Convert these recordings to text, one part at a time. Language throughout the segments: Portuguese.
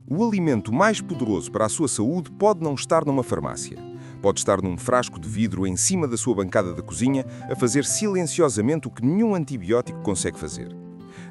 O alimento mais poderoso para a sua saúde pode não estar numa farmácia. Pode estar num frasco de vidro em cima da sua bancada da cozinha a fazer silenciosamente o que nenhum antibiótico consegue fazer.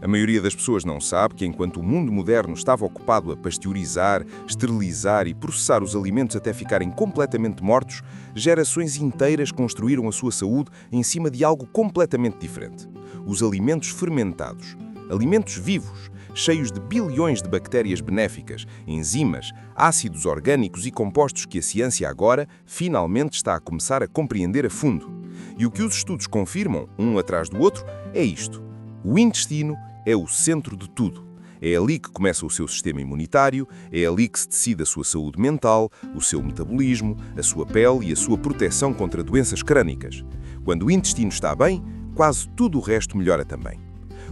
A maioria das pessoas não sabe que, enquanto o mundo moderno estava ocupado a pasteurizar, esterilizar e processar os alimentos até ficarem completamente mortos, gerações inteiras construíram a sua saúde em cima de algo completamente diferente. Os alimentos fermentados. Alimentos vivos, cheios de bilhões de bactérias benéficas, enzimas, ácidos orgânicos e compostos que a ciência agora, finalmente, está a começar a compreender a fundo. E o que os estudos confirmam, um atrás do outro, é isto. O intestino é o centro de tudo. É ali que começa o seu sistema imunitário, é ali que se decide a sua saúde mental, o seu metabolismo, a sua pele e a sua proteção contra doenças crânicas. Quando o intestino está bem, quase tudo o resto melhora também.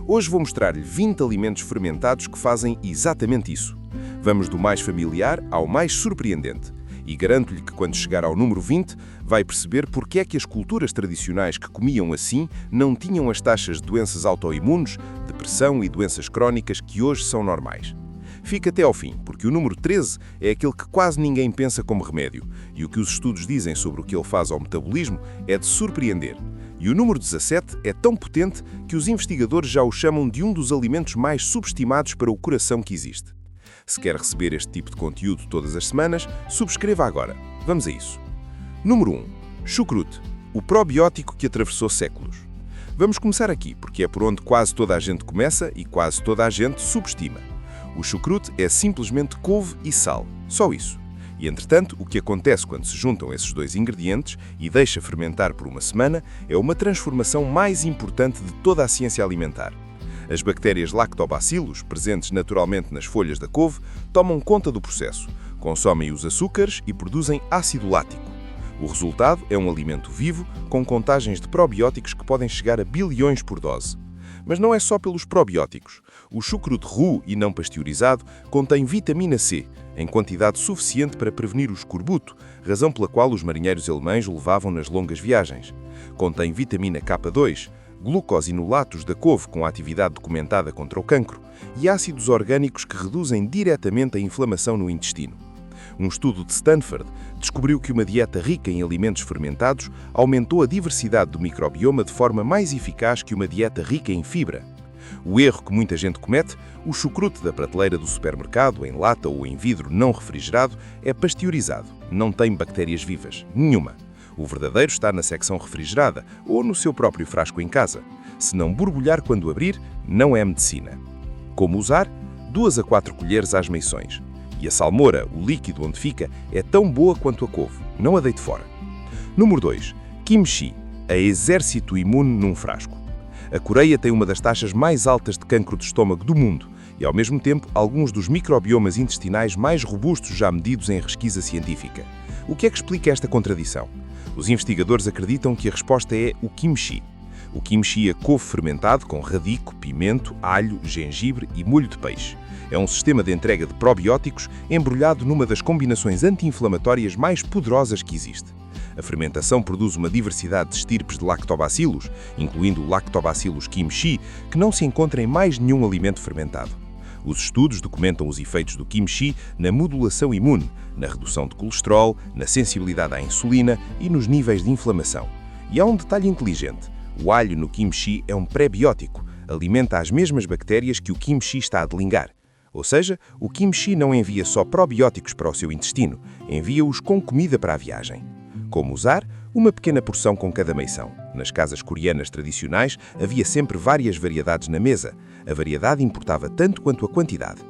Hoje vou mostrar-lhe 20 alimentos fermentados que fazem exatamente isso. Vamos do mais familiar ao mais surpreendente. E garanto-lhe que quando chegar ao número 20, vai perceber porque é que as culturas tradicionais que comiam assim não tinham as taxas de doenças autoimunes, depressão e doenças crónicas que hoje são normais. Fica até ao fim, porque o número 13 é aquele que quase ninguém pensa como remédio, e o que os estudos dizem sobre o que ele faz ao metabolismo é de surpreender. E o número 17 é tão potente que os investigadores já o chamam de um dos alimentos mais subestimados para o coração que existe. Se quer receber este tipo de conteúdo todas as semanas, subscreva agora. Vamos a isso. Número 1. Chucrute, o probiótico que atravessou séculos. Vamos começar aqui, porque é por onde quase toda a gente começa e quase toda a gente subestima. O chucrute é simplesmente couve e sal, só isso. E, entretanto, o que acontece quando se juntam esses dois ingredientes e deixa fermentar por uma semana é uma transformação mais importante de toda a ciência alimentar. As bactérias lactobacillus, presentes naturalmente nas folhas da couve, tomam conta do processo, consomem os açúcares e produzem ácido lático. O resultado é um alimento vivo com contagens de probióticos que podem chegar a bilhões por dose. Mas não é só pelos probióticos. O chucrute roux e não pasteurizado contém vitamina C, em quantidade suficiente para prevenir o escorbuto, razão pela qual os marinheiros alemães o levavam nas longas viagens. Contém vitamina K2, glucosinolatos da couve com atividade documentada contra o cancro e ácidos orgânicos que reduzem diretamente a inflamação no intestino. Um estudo de Stanford descobriu que uma dieta rica em alimentos fermentados aumentou a diversidade do microbioma de forma mais eficaz que uma dieta rica em fibra. O erro que muita gente comete, o chucrute da prateleira do supermercado, em lata ou em vidro não refrigerado, é pasteurizado, não tem bactérias vivas, nenhuma. O verdadeiro está na secção refrigerada ou no seu próprio frasco em casa. Se não borbulhar quando abrir, não é medicina. Como usar? 2 a 4 colheres às meições. E a salmoura, o líquido onde fica, é tão boa quanto a couve. Não a deite fora. Número 2. Kimchi, a exército imune num frasco. A Coreia tem uma das taxas mais altas de cancro de estômago do mundo e, ao mesmo tempo, alguns dos microbiomas intestinais mais robustos já medidos em pesquisa científica. O que é que explica esta contradição? Os investigadores acreditam que a resposta é o kimchi. O kimchi é couve fermentado com radico, pimento, alho, gengibre e molho de peixe. É um sistema de entrega de probióticos embrulhado numa das combinações anti-inflamatórias mais poderosas que existe. A fermentação produz uma diversidade de estirpes de lactobacillus, incluindo o Lactobacillus kimchi, que não se encontra em mais nenhum alimento fermentado. Os estudos documentam os efeitos do kimchi na modulação imune, na redução de colesterol, na sensibilidade à insulina e nos níveis de inflamação. E há um detalhe inteligente. O alho no kimchi é um prebiótico, alimenta as mesmas bactérias que o kimchi está a delingar. Ou seja, o kimchi não envia só probióticos para o seu intestino, envia-os com comida para a viagem. Como usar? Uma pequena porção com cada meição. Nas casas coreanas tradicionais havia sempre várias variedades na mesa. A variedade importava tanto quanto a quantidade.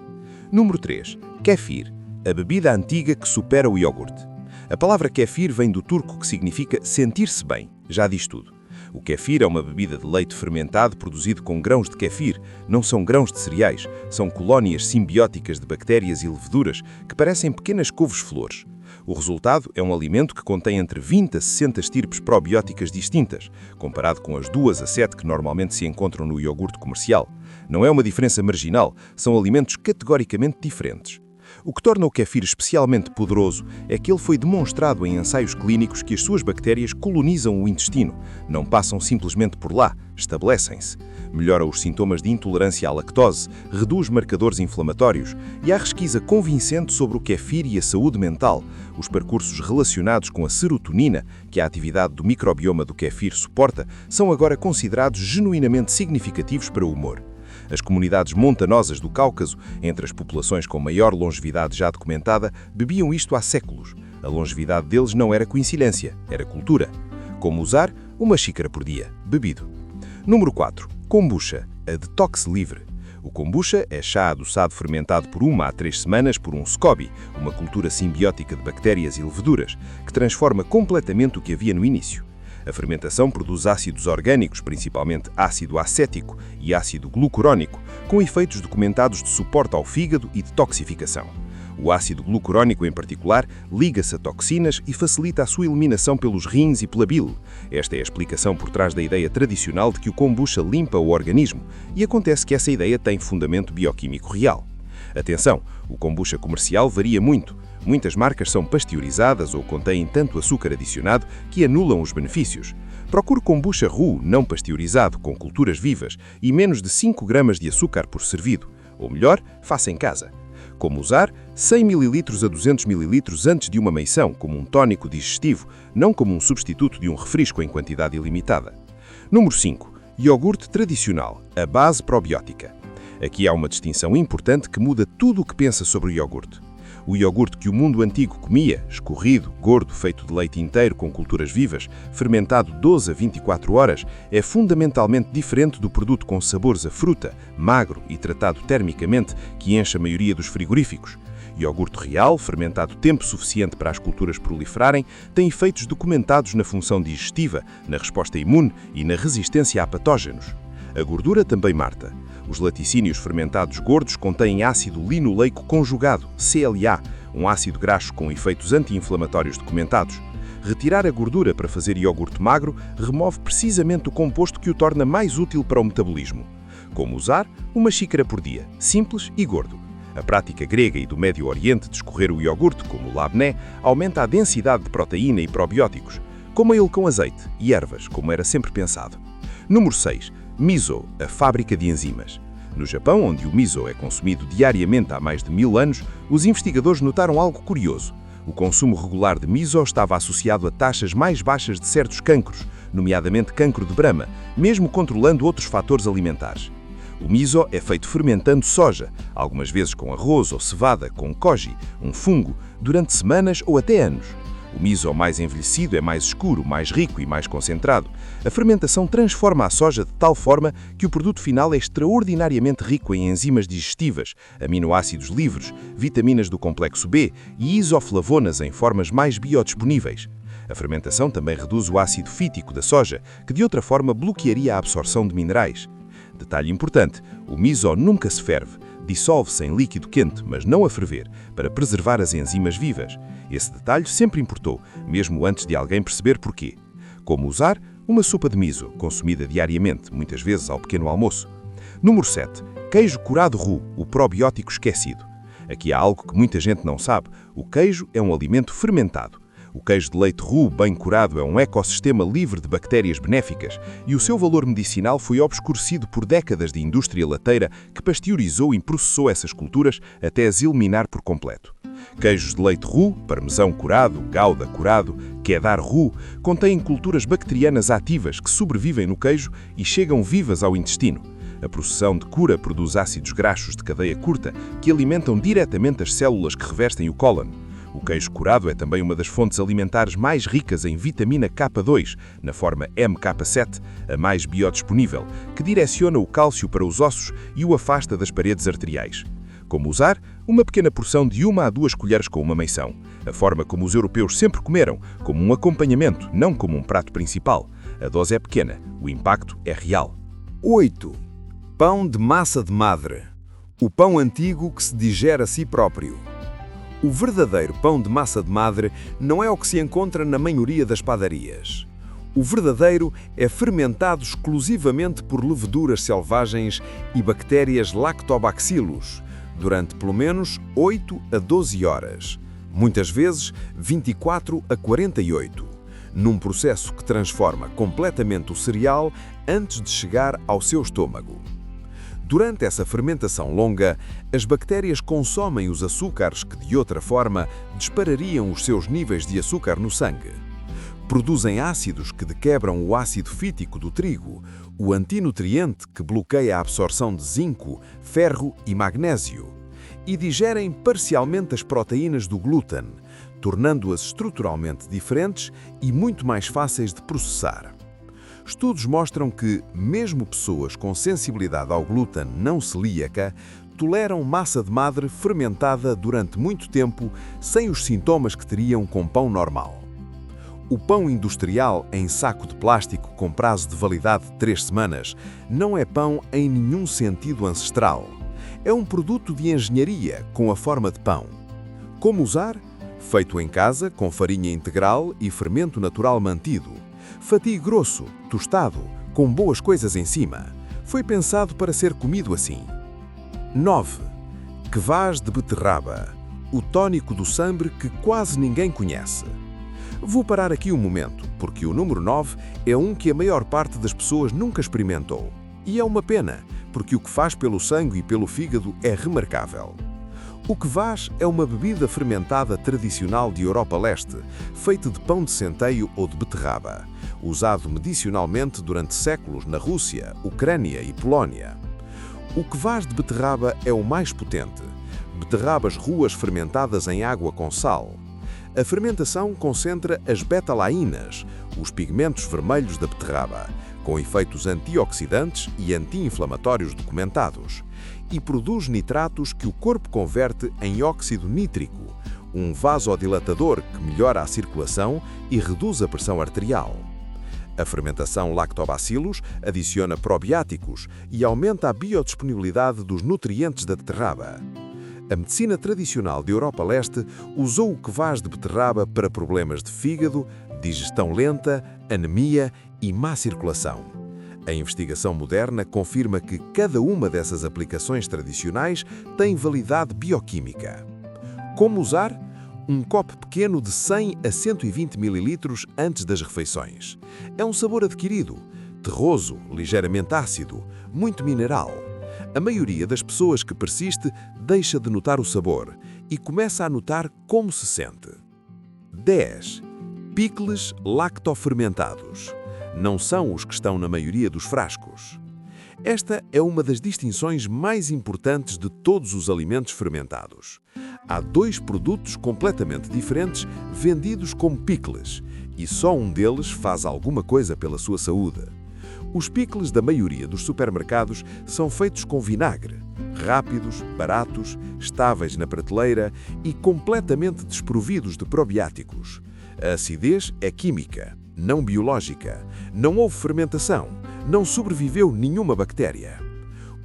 Número 3. Kefir, a bebida antiga que supera o iogurte. A palavra kefir vem do turco que significa sentir-se bem. Já diz tudo. O kefir é uma bebida de leite fermentado produzido com grãos de kefir. Não são grãos de cereais, são colónias simbióticas de bactérias e leveduras que parecem pequenas couves-flores. O resultado é um alimento que contém entre 20 a 60 estirpes probióticas distintas, comparado com as 2 a 7 que normalmente se encontram no iogurte comercial. Não é uma diferença marginal, são alimentos categoricamente diferentes. O que torna o kéfir especialmente poderoso é que ele foi demonstrado em ensaios clínicos que as suas bactérias colonizam o intestino, não passam simplesmente por lá, estabelecem-se. Melhora os sintomas de intolerância à lactose, reduz marcadores inflamatórios e há pesquisa convincente sobre o kéfir e a saúde mental. Os percursos relacionados com a serotonina, que a atividade do microbioma do kéfir suporta, são agora considerados genuinamente significativos para o humor. As comunidades montanosas do Cáucaso, entre as populações com maior longevidade já documentada, bebiam isto há séculos. A longevidade deles não era coincidência, era cultura. Como usar? Uma xícara por dia, bebido. Número 4. Kombucha, a detox livre. O kombucha é chá adoçado fermentado por 1 a 3 semanas por um SCOBY, uma cultura simbiótica de bactérias e leveduras, que transforma completamente o que havia no início. A fermentação produz ácidos orgânicos, principalmente ácido acético e ácido glucurónico, com efeitos documentados de suporte ao fígado e detoxificação. O ácido glucurónico, em particular, liga-se a toxinas e facilita a sua eliminação pelos rins e pela bile. Esta é a explicação por trás da ideia tradicional de que o kombucha limpa o organismo, e acontece que essa ideia tem fundamento bioquímico real. Atenção, o kombucha comercial varia muito. Muitas marcas são pasteurizadas ou contêm tanto açúcar adicionado que anulam os benefícios. Procure kombucha roux não pasteurizado, com culturas vivas e menos de 5 gramas de açúcar por servido. Ou melhor, faça em casa. Como usar? 100 ml a 200 ml antes de uma meição, como um tónico digestivo, não como um substituto de um refresco em quantidade ilimitada. Número 5. Iogurte tradicional, a base probiótica. Aqui há uma distinção importante que muda tudo o que pensa sobre o iogurte. O iogurte que o mundo antigo comia, escorrido, gordo, feito de leite inteiro com culturas vivas, fermentado 12 a 24 horas, é fundamentalmente diferente do produto com sabores a fruta, magro e tratado termicamente, que enche a maioria dos frigoríficos. Iogurte real, fermentado tempo suficiente para as culturas proliferarem, tem efeitos documentados na função digestiva, na resposta imune e na resistência a patógenos. A gordura também marta. Os laticínios fermentados gordos contêm ácido linoleico conjugado, CLA, um ácido graxo com efeitos anti-inflamatórios documentados. Retirar a gordura para fazer iogurte magro remove precisamente o composto que o torna mais útil para o metabolismo. Como usar? Uma xícara por dia, simples e gordo. A prática grega e do Médio Oriente de escorrer o iogurte, como o labné, aumenta a densidade de proteína e probióticos. Coma ele com azeite e ervas, como era sempre pensado. Número 6. Miso, a fábrica de enzimas. No Japão, onde o miso é consumido diariamente há mais de 1000 anos, os investigadores notaram algo curioso. O consumo regular de miso estava associado a taxas mais baixas de certos cancros, nomeadamente cancro de Brahma, mesmo controlando outros fatores alimentares. O miso é feito fermentando soja, algumas vezes com arroz ou cevada, com koji, um fungo, durante semanas ou até anos. O miso mais envelhecido é mais escuro, mais rico e mais concentrado. A fermentação transforma a soja de tal forma que o produto final é extraordinariamente rico em enzimas digestivas, aminoácidos livres, vitaminas do complexo B e isoflavonas em formas mais biodisponíveis. A fermentação também reduz o ácido fítico da soja, que de outra forma bloquearia a absorção de minerais. Detalhe importante, o miso nunca se ferve. Dissolve-se em líquido quente, mas não a ferver, para preservar as enzimas vivas. Esse detalhe sempre importou, mesmo antes de alguém perceber porquê. Como usar? Uma sopa de miso, consumida diariamente, muitas vezes ao pequeno almoço. Número 7. Queijo curado roux, o probiótico esquecido. Aqui há algo que muita gente não sabe. O queijo é um alimento fermentado. O queijo de leite roux bem curado é um ecossistema livre de bactérias benéficas e o seu valor medicinal foi obscurecido por décadas de indústria lateira que pasteurizou e processou essas culturas até as eliminar por completo. Queijos de leite roux, parmesão curado, gouda curado, cheddar roux, contêm culturas bacterianas ativas que sobrevivem no queijo e chegam vivas ao intestino. A processão de cura produz ácidos graxos de cadeia curta que alimentam diretamente as células que revestem o cólon. O queijo curado é também uma das fontes alimentares mais ricas em vitamina K2, na forma MK7, a mais biodisponível, que direciona o cálcio para os ossos e o afasta das paredes arteriais. Como usar? Uma pequena porção de 1 a 2 colheres com uma meição. A forma como os europeus sempre comeram, como um acompanhamento, não como um prato principal. A dose é pequena, o impacto é real. 8. Pão de massa de madre. O pão antigo que se digere a si próprio. O verdadeiro pão de massa de madre não é o que se encontra na maioria das padarias. O verdadeiro é fermentado exclusivamente por leveduras selvagens e bactérias lactobacillus, durante pelo menos 8 a 12 horas, muitas vezes 24 a 48, num processo que transforma completamente o cereal antes de chegar ao seu estômago. Durante essa fermentação longa, as bactérias consomem os açúcares que, de outra forma, disparariam os seus níveis de açúcar no sangue. Produzem ácidos que dequebram o ácido fítico do trigo, o antinutriente que bloqueia a absorção de zinco, ferro e magnésio, e digerem parcialmente as proteínas do glúten, tornando-as estruturalmente diferentes e muito mais fáceis de processar. Estudos mostram que, mesmo pessoas com sensibilidade ao glúten não celíaca, toleram massa de madre fermentada durante muito tempo sem os sintomas que teriam com pão normal. O pão industrial em saco de plástico com prazo de validade de 3 semanas não é pão em nenhum sentido ancestral. É um produto de engenharia com a forma de pão. Como usar? Feito em casa, com farinha integral e fermento natural mantido. Fatia grosso, tostado, com boas coisas em cima. Foi pensado para ser comido assim. 9. Kvass de beterraba, o tónico do sambre que quase ninguém conhece. Vou parar aqui um momento, porque o número 9 é um que a maior parte das pessoas nunca experimentou. E é uma pena, porque o que faz pelo sangue e pelo fígado é remarcável. O kvass é uma bebida fermentada tradicional de Europa Leste, feita de pão de centeio ou de beterraba, usado medicinalmente durante séculos na Rússia, Ucrânia e Polónia. O kvass de beterraba é o mais potente. Beterrabas ruas fermentadas em água com sal. A fermentação concentra as betalainas, os pigmentos vermelhos da beterraba, com efeitos antioxidantes e anti-inflamatórios documentados, e produz nitratos que o corpo converte em óxido nítrico, um vasodilatador que melhora a circulação e reduz a pressão arterial. A fermentação lactobacillus adiciona probióticos e aumenta a biodisponibilidade dos nutrientes da beterraba. A medicina tradicional de Europa Leste usou o kvass de beterraba para problemas de fígado, digestão lenta, anemia e má circulação. A investigação moderna confirma que cada uma dessas aplicações tradicionais tem validade bioquímica. Como usar? Um copo pequeno de 100 a 120 ml antes das refeições. É um sabor adquirido, terroso, ligeiramente ácido, muito mineral. A maioria das pessoas que persiste deixa de notar o sabor e começa a notar como se sente. 10. Picles lactofermentados. Não são os que estão na maioria dos frascos. Esta é uma das distinções mais importantes de todos os alimentos fermentados. Há 2 produtos completamente diferentes vendidos como picles, e só um deles faz alguma coisa pela sua saúde. Os picles da maioria dos supermercados são feitos com vinagre, rápidos, baratos, estáveis na prateleira e completamente desprovidos de probióticos. A acidez é química, não biológica. Não houve fermentação, não sobreviveu nenhuma bactéria.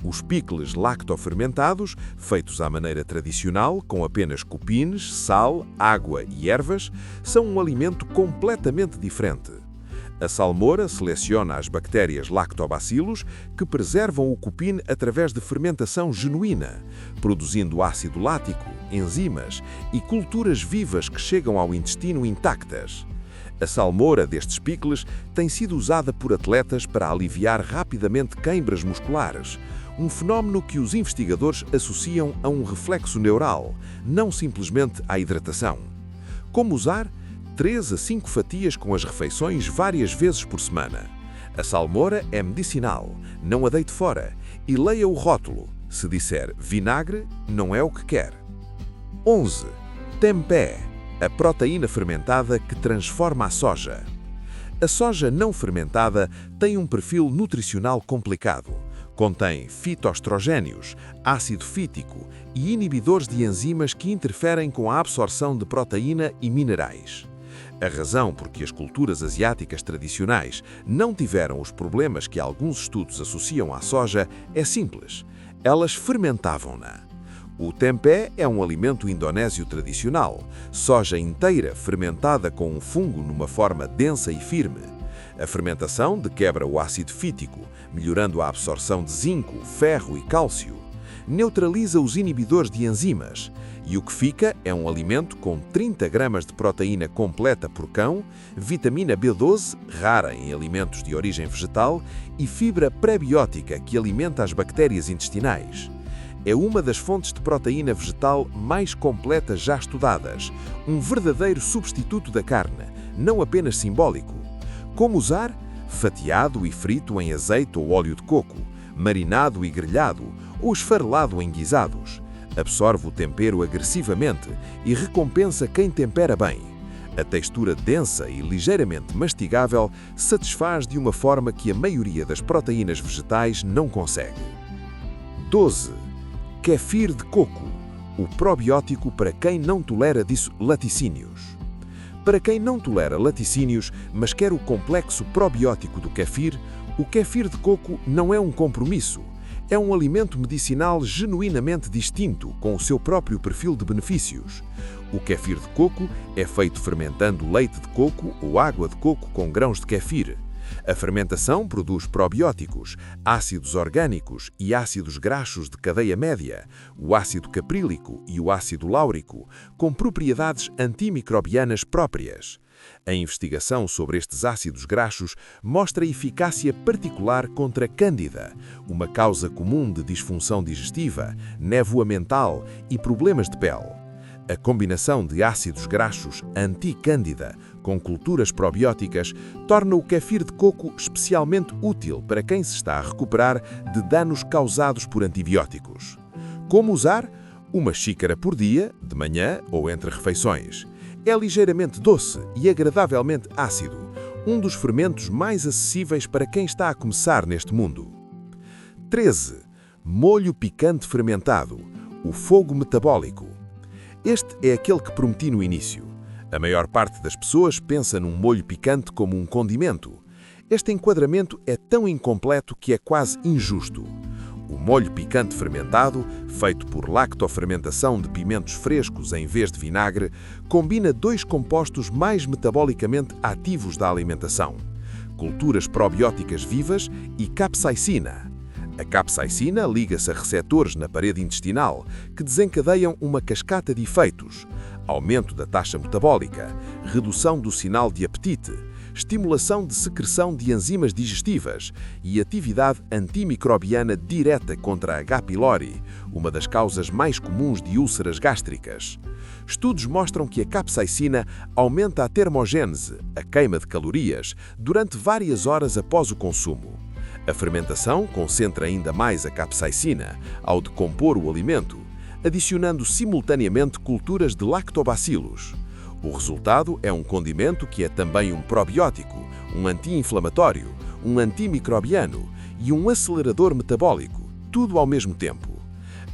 Os picles lactofermentados, feitos à maneira tradicional, com apenas cupins, sal, água e ervas, são um alimento completamente diferente. A salmoura seleciona as bactérias lactobacillus que preservam o cupim através de fermentação genuína, produzindo ácido lático, enzimas e culturas vivas que chegam ao intestino intactas. A salmoura destes picles tem sido usada por atletas para aliviar rapidamente queimbras musculares, um fenómeno que os investigadores associam a um reflexo neural, não simplesmente à hidratação. Como usar? 3 a 5 fatias com as refeições várias vezes por semana. A salmoura é medicinal, não a deite fora, e leia o rótulo. Se disser vinagre, não é o que quer. 11. Tempeh, a proteína fermentada que transforma a soja. A soja não fermentada tem um perfil nutricional complicado. Contém fitoestrogénios, ácido fítico e inibidores de enzimas que interferem com a absorção de proteína e minerais. A razão por que as culturas asiáticas tradicionais não tiveram os problemas que alguns estudos associam à soja é simples. Elas fermentavam-na. O tempeh é um alimento indonésio tradicional, soja inteira fermentada com um fungo numa forma densa e firme. A fermentação dequebra o ácido fítico, melhorando a absorção de zinco, ferro e cálcio. neutraliza os inibidores de enzimas, e o que fica é um alimento com 30 gramas de proteína completa por cão, vitamina B12, rara em alimentos de origem vegetal, e fibra prebiótica que alimenta as bactérias intestinais. É uma das fontes de proteína vegetal mais completas já estudadas, um verdadeiro substituto da carne, não apenas simbólico. Como usar? Fatiado e frito em azeite ou óleo de coco, marinado e grelhado ou esfarelado em guisados. Absorve o tempero agressivamente e recompensa quem tempera bem. A textura densa e ligeiramente mastigável satisfaz de uma forma que a maioria das proteínas vegetais não consegue. 12. Kéfir de coco, o probiótico para quem não tolera laticínios. Para quem não tolera laticínios, mas quer o complexo probiótico do kéfir, o kéfir de coco não é um compromisso. É um alimento medicinal genuinamente distinto, com o seu próprio perfil de benefícios. O kéfir de coco é feito fermentando leite de coco ou água de coco com grãos de kéfir. A fermentação produz probióticos, ácidos orgânicos e ácidos graxos de cadeia média, o ácido caprílico e o ácido láurico, com propriedades antimicrobianas próprias. A investigação sobre estes ácidos graxos mostra eficácia particular contra Cândida, uma causa comum de disfunção digestiva, névoa mental e problemas de pele. A combinação de ácidos graxos anti-cândida com culturas probióticas torna o kéfir de coco especialmente útil para quem se está a recuperar de danos causados por antibióticos. Como usar? Uma xícara por dia, de manhã ou entre refeições. É ligeiramente doce e agradavelmente ácido, um dos fermentos mais acessíveis para quem está a começar neste mundo. 13. Molho picante fermentado, o fogo metabólico. Este é aquele que prometi no início. A maior parte das pessoas pensa num molho picante como um condimento. Este enquadramento é tão incompleto que é quase injusto. O molho picante fermentado, feito por lactofermentação de pimentos frescos em vez de vinagre, combina dois compostos mais metabolicamente ativos da alimentação: culturas probióticas vivas e capsaicina. A capsaicina liga-se a receptores na parede intestinal que desencadeiam uma cascata de efeitos: aumento da taxa metabólica, redução do sinal de apetite, estimulação de secreção de enzimas digestivas e atividade antimicrobiana direta contra a H. pylori, uma das causas mais comuns de úlceras gástricas. Estudos mostram que a capsaicina aumenta a termogênese, a queima de calorias, durante várias horas após o consumo. A fermentação concentra ainda mais a capsaicina ao decompor o alimento, adicionando simultaneamente culturas de lactobacilos. O resultado é um condimento que é também um probiótico, um anti-inflamatório, um antimicrobiano e um acelerador metabólico, tudo ao mesmo tempo.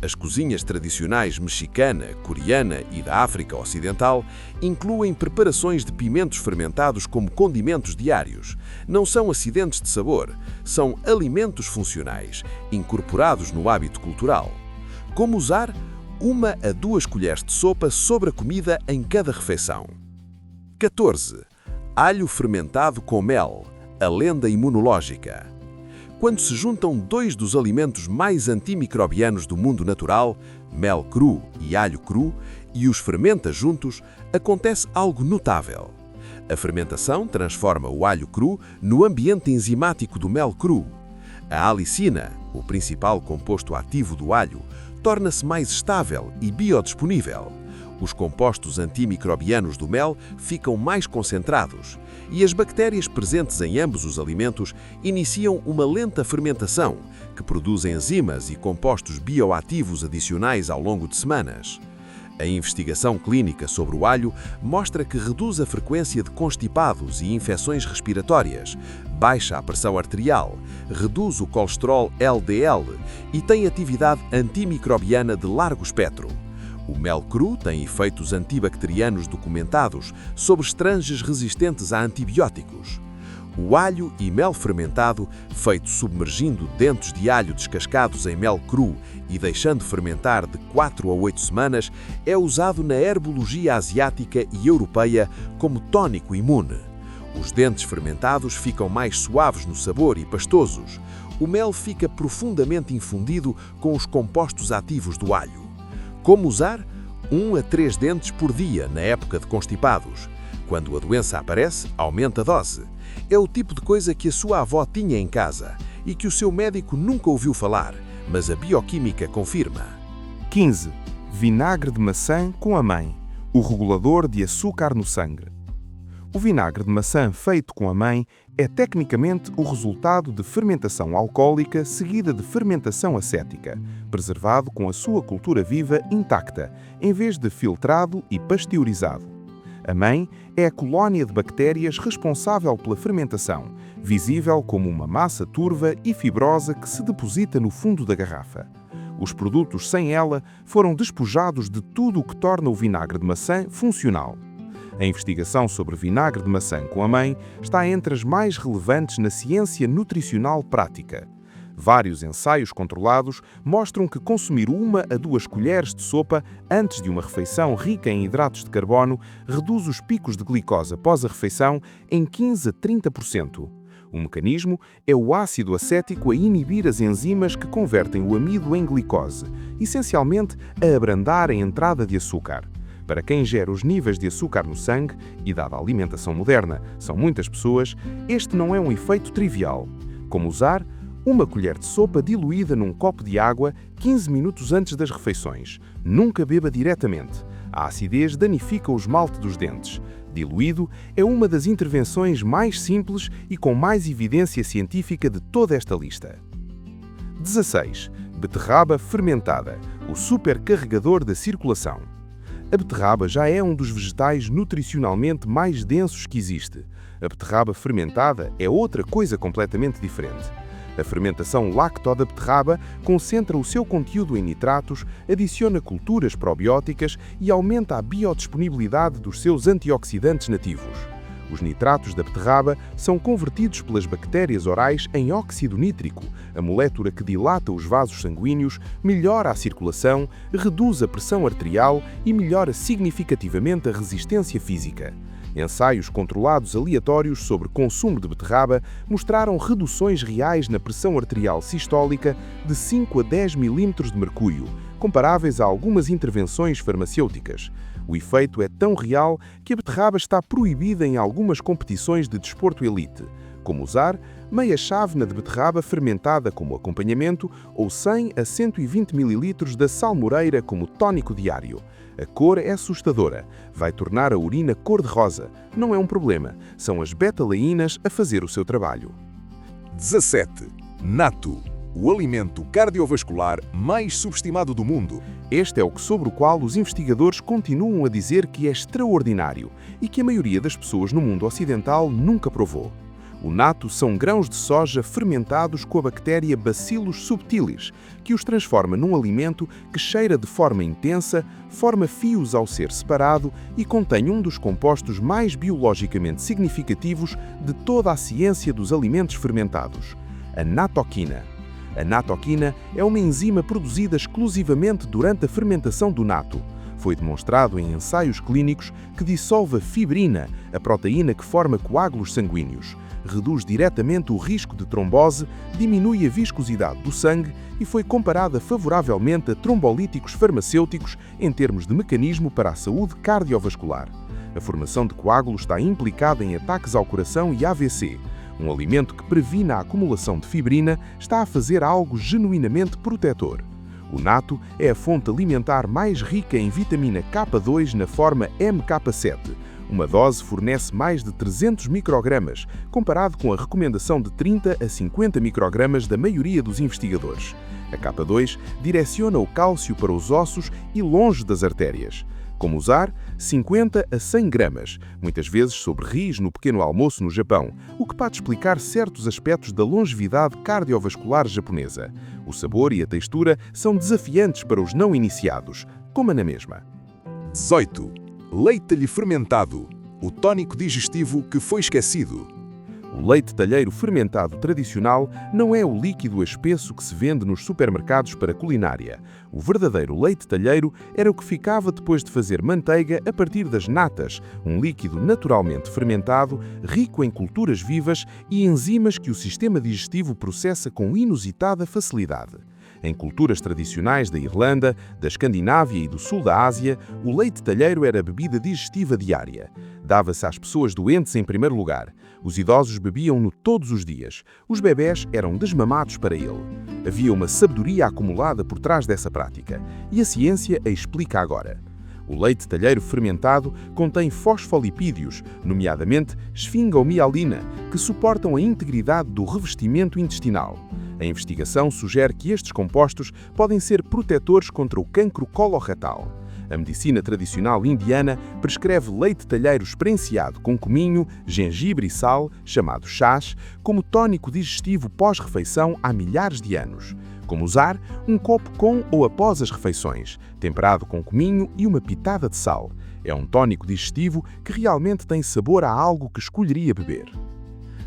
As cozinhas tradicionais mexicana, coreana e da África Ocidental incluem preparações de pimentos fermentados como condimentos diários. Não são acidentes de sabor, são alimentos funcionais, incorporados no hábito cultural. Como usar? 1 a 2 colheres de sopa sobre a comida em cada refeição. 14. Alho fermentado com mel, a lenda imunológica. Quando se juntam dois dos alimentos mais antimicrobianos do mundo natural, mel cru e alho cru, e os fermenta juntos, acontece algo notável. A fermentação transforma o alho cru no ambiente enzimático do mel cru. A alicina, o principal composto ativo do alho, torna-se mais estável e biodisponível. Os compostos antimicrobianos do mel ficam mais concentrados e as bactérias presentes em ambos os alimentos iniciam uma lenta fermentação que produz enzimas e compostos bioativos adicionais ao longo de semanas. A investigação clínica sobre o alho mostra que reduz a frequência de constipados e infecções respiratórias, baixa a pressão arterial, reduz o colesterol LDL e tem atividade antimicrobiana de largo espectro. O mel cru tem efeitos antibacterianos documentados sobre estranges resistentes a antibióticos. O alho e mel fermentado, feito submergindo dentes de alho descascados em mel cru e deixando fermentar de 4 a 8 semanas, é usado na herbologia asiática e europeia como tônico imune. Os dentes fermentados ficam mais suaves no sabor e pastosos. O mel fica profundamente infundido com os compostos ativos do alho. Como usar? 1 a 3 dentes por dia na época de constipados. Quando a doença aparece, aumenta a dose. É o tipo de coisa que a sua avó tinha em casa e que o seu médico nunca ouviu falar, mas a bioquímica confirma. 15. Vinagre de maçã com a mãe, o regulador de açúcar no sangue. O vinagre de maçã feito com a mãe é tecnicamente o resultado de fermentação alcoólica seguida de fermentação acética, preservado com a sua cultura viva intacta, em vez de filtrado e pasteurizado. A mãe é a colónia de bactérias responsável pela fermentação, visível como uma massa turva e fibrosa que se deposita no fundo da garrafa. Os produtos sem ela foram despojados de tudo o que torna o vinagre de maçã funcional. A investigação sobre vinagre de maçã com a mãe está entre as mais relevantes na ciência nutricional prática. Vários ensaios controlados mostram que consumir 1 a 2 colheres de sopa antes de uma refeição rica em hidratos de carbono reduz os picos de glicose após a refeição em 15 a 30%. O mecanismo é o ácido acético a inibir as enzimas que convertem o amido em glicose, essencialmente a abrandar a entrada de açúcar. Para quem gera os níveis de açúcar no sangue, e dada a alimentação moderna, são muitas pessoas, este não é um efeito trivial. Como usar? 1 colher de sopa diluída num copo de água 15 minutos antes das refeições. Nunca beba diretamente. A acidez danifica o esmalte dos dentes. Diluído é uma das intervenções mais simples e com mais evidência científica de toda esta lista. 16. Beterraba fermentada, o supercarregador da circulação. A beterraba já é um dos vegetais nutricionalmente mais densos que existe. A beterraba fermentada é outra coisa completamente diferente. A fermentação lácteo da beterraba concentra o seu conteúdo em nitratos, adiciona culturas probióticas e aumenta a biodisponibilidade dos seus antioxidantes nativos. Os nitratos da beterraba são convertidos pelas bactérias orais em óxido nítrico, a molécula que dilata os vasos sanguíneos, melhora a circulação, reduz a pressão arterial e melhora significativamente a resistência física. Ensaios controlados aleatórios sobre consumo de beterraba mostraram reduções reais na pressão arterial sistólica de 5 a 10 milímetros de mercúrio, comparáveis a algumas intervenções farmacêuticas. O efeito é tão real que a beterraba está proibida em algumas competições de desporto elite. Como usar? Meia chávena de beterraba fermentada como acompanhamento ou 100 a 120 ml da salmoreira como tónico diário. A cor é assustadora. Vai tornar a urina cor-de-rosa. Não é um problema. São as beta-laínas a fazer o seu trabalho. 17. Natto, o alimento cardiovascular mais subestimado do mundo. Este é sobre o qual os investigadores continuam a dizer que é extraordinário e que a maioria das pessoas no mundo ocidental nunca provou. O natto são grãos de soja fermentados com a bactéria Bacillus subtilis, que os transforma num alimento que cheira de forma intensa, forma fios ao ser separado e contém um dos compostos mais biologicamente significativos de toda a ciência dos alimentos fermentados, a natoquina. A natoquina é uma enzima produzida exclusivamente durante a fermentação do natto. Foi demonstrado em ensaios clínicos que dissolve a fibrina, a proteína que forma coágulos sanguíneos, reduz diretamente o risco de trombose, diminui a viscosidade do sangue e foi comparada favoravelmente a trombolíticos farmacêuticos em termos de mecanismo para a saúde cardiovascular. A formação de coágulos está implicada em ataques ao coração e AVC. Um alimento que previne a acumulação de fibrina está a fazer algo genuinamente protetor. O natto é a fonte alimentar mais rica em vitamina K2 na forma MK7. Uma dose fornece mais de 300 microgramas, comparado com a recomendação de 30 a 50 microgramas da maioria dos investigadores. A K2 direciona o cálcio para os ossos e longe das artérias. Como usar? 50 a 100 gramas, muitas vezes sobre riz no pequeno almoço no Japão, o que pode explicar certos aspectos da longevidade cardiovascular japonesa. O sabor e a textura são desafiantes para os não iniciados. Coma na mesma. 18. Leite-lhe fermentado, o tónico digestivo que foi esquecido. O leite talheiro fermentado tradicional não é o líquido espesso que se vende nos supermercados para culinária. O verdadeiro leite talheiro era o que ficava depois de fazer manteiga a partir das natas, um líquido naturalmente fermentado, rico em culturas vivas e enzimas que o sistema digestivo processa com inusitada facilidade. Em culturas tradicionais da Irlanda, da Escandinávia e do sul da Ásia, o leite talheiro era a bebida digestiva diária. Dava-se às pessoas doentes em primeiro lugar. Os idosos bebiam-no todos os dias. Os bebés eram desmamados para ele. Havia uma sabedoria acumulada por trás dessa prática, e a ciência a explica agora. O leite talheiro fermentado contém fosfolipídios, nomeadamente esfingomialina, que suportam a integridade do revestimento intestinal. A investigação sugere que estes compostos podem ser protetores contra o cancro coloretal. A medicina tradicional indiana prescreve leite talheiro experienciado com cominho, gengibre e sal, chamado chás, como tónico digestivo pós-refeição há milhares de anos. Como usar? Um copo com ou após as refeições, temperado com cominho e uma pitada de sal. É um tónico digestivo que realmente tem sabor a algo que escolheria beber.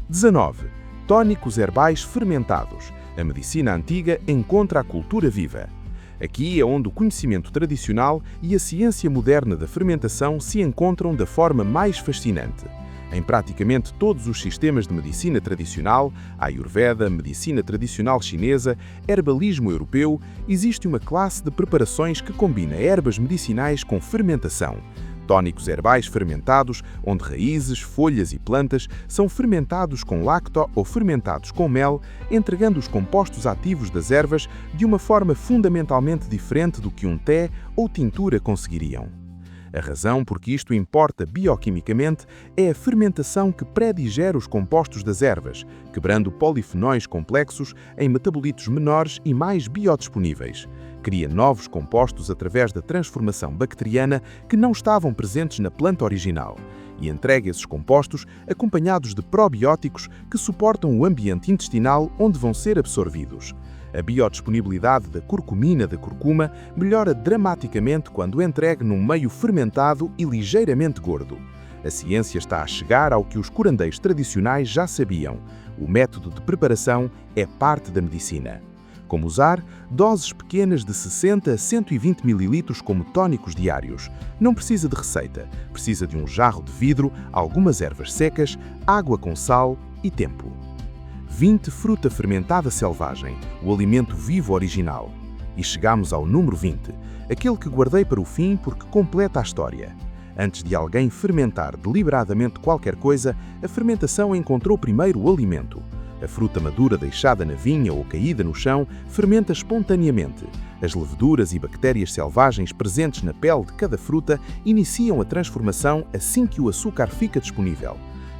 19. Tónicos herbais fermentados. A medicina antiga encontra a cultura viva. Aqui é onde o conhecimento tradicional e a ciência moderna da fermentação se encontram da forma mais fascinante. Em praticamente todos os sistemas de medicina tradicional, Ayurveda, medicina tradicional chinesa, herbalismo europeu, existe uma classe de preparações que combina ervas medicinais com fermentação. Tónicos herbais fermentados, onde raízes, folhas e plantas são fermentados com lacto ou fermentados com mel, entregando os compostos ativos das ervas de uma forma fundamentalmente diferente do que um té ou tintura conseguiriam. A razão por que isto importa bioquimicamente é a fermentação que predigere os compostos das ervas, quebrando polifenóis complexos em metabolitos menores e mais biodisponíveis. Cria novos compostos através da transformação bacteriana que não estavam presentes na planta original e entrega esses compostos acompanhados de probióticos que suportam o ambiente intestinal onde vão ser absorvidos. A biodisponibilidade da curcumina da curcuma melhora dramaticamente quando entregue num meio fermentado e ligeiramente gordo. A ciência está a chegar ao que os curandeiros tradicionais já sabiam. O método de preparação é parte da medicina. Como usar? Doses pequenas de 60 a 120 ml como tónicos diários. Não precisa de receita. Precisa de um jarro de vidro, algumas ervas secas, água com sal e tempo. 20. Fruta fermentada selvagem, o alimento vivo original. E chegamos ao número 20, aquele que guardei para o fim porque completa a história. Antes de alguém fermentar deliberadamente qualquer coisa, a fermentação encontrou primeiro o alimento. A fruta madura deixada na vinha ou caída no chão fermenta espontaneamente. As leveduras e bactérias selvagens presentes na pele de cada fruta iniciam a transformação assim que o açúcar fica disponível.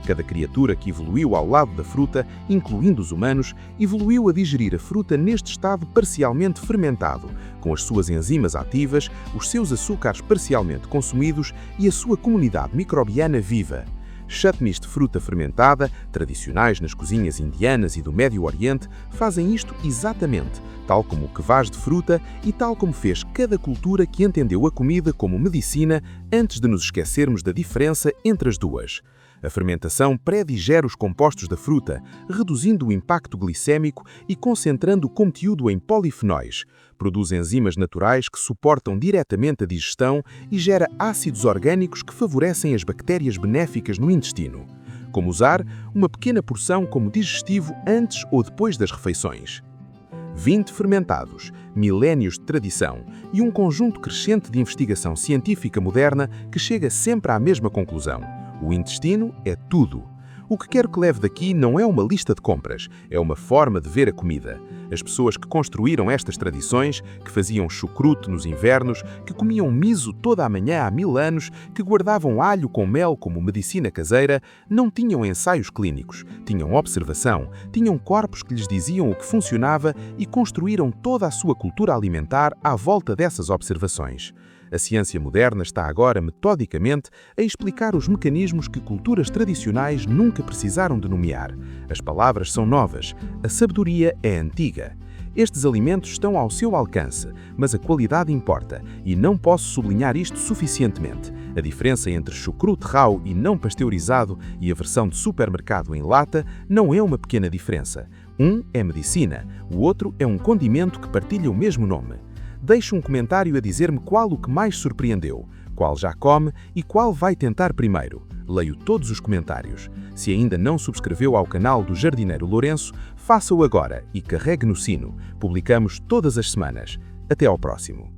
Cada criatura que evoluiu ao lado da fruta, incluindo os humanos, evoluiu a digerir a fruta neste estado parcialmente fermentado, com as suas enzimas ativas, os seus açúcares parcialmente consumidos e a sua comunidade microbiana viva. Chutneys de fruta fermentada, tradicionais nas cozinhas indianas e do Médio Oriente, fazem isto exatamente, tal como o kvass de fruta e tal como fez cada cultura que entendeu a comida como medicina antes de nos esquecermos da diferença entre as duas. A fermentação predigere os compostos da fruta, reduzindo o impacto glicêmico e concentrando o conteúdo em polifenóis. Produz enzimas naturais que suportam diretamente a digestão e gera ácidos orgânicos que favorecem as bactérias benéficas no intestino. Como usar? Uma pequena porção como digestivo antes ou depois das refeições. 20 fermentados, milénios de tradição e um conjunto crescente de investigação científica moderna que chega sempre à mesma conclusão. O intestino é tudo. O que quero que leve daqui não é uma lista de compras, é uma forma de ver a comida. As pessoas que construíram estas tradições, que faziam chucrute nos invernos, que comiam miso toda a manhã há 1000 anos, que guardavam alho com mel como medicina caseira, não tinham ensaios clínicos, tinham observação, tinham corpos que lhes diziam o que funcionava e construíram toda a sua cultura alimentar à volta dessas observações. A ciência moderna está agora, metodicamente, a explicar os mecanismos que culturas tradicionais nunca precisaram de nomear. As palavras são novas, a sabedoria é antiga. Estes alimentos estão ao seu alcance, mas a qualidade importa, e não posso sublinhar isto suficientemente. A diferença entre chucrute rau e não pasteurizado e a versão de supermercado em lata não é uma pequena diferença. Um é medicina, o outro é um condimento que partilha o mesmo nome. Deixe um comentário a dizer-me qual o que mais surpreendeu, qual já come e qual vai tentar primeiro. Leio todos os comentários. Se ainda não subscreveu ao canal do Jardineiro Lourenço, faça-o agora e carregue no sino. Publicamos todas as semanas. Até ao próximo.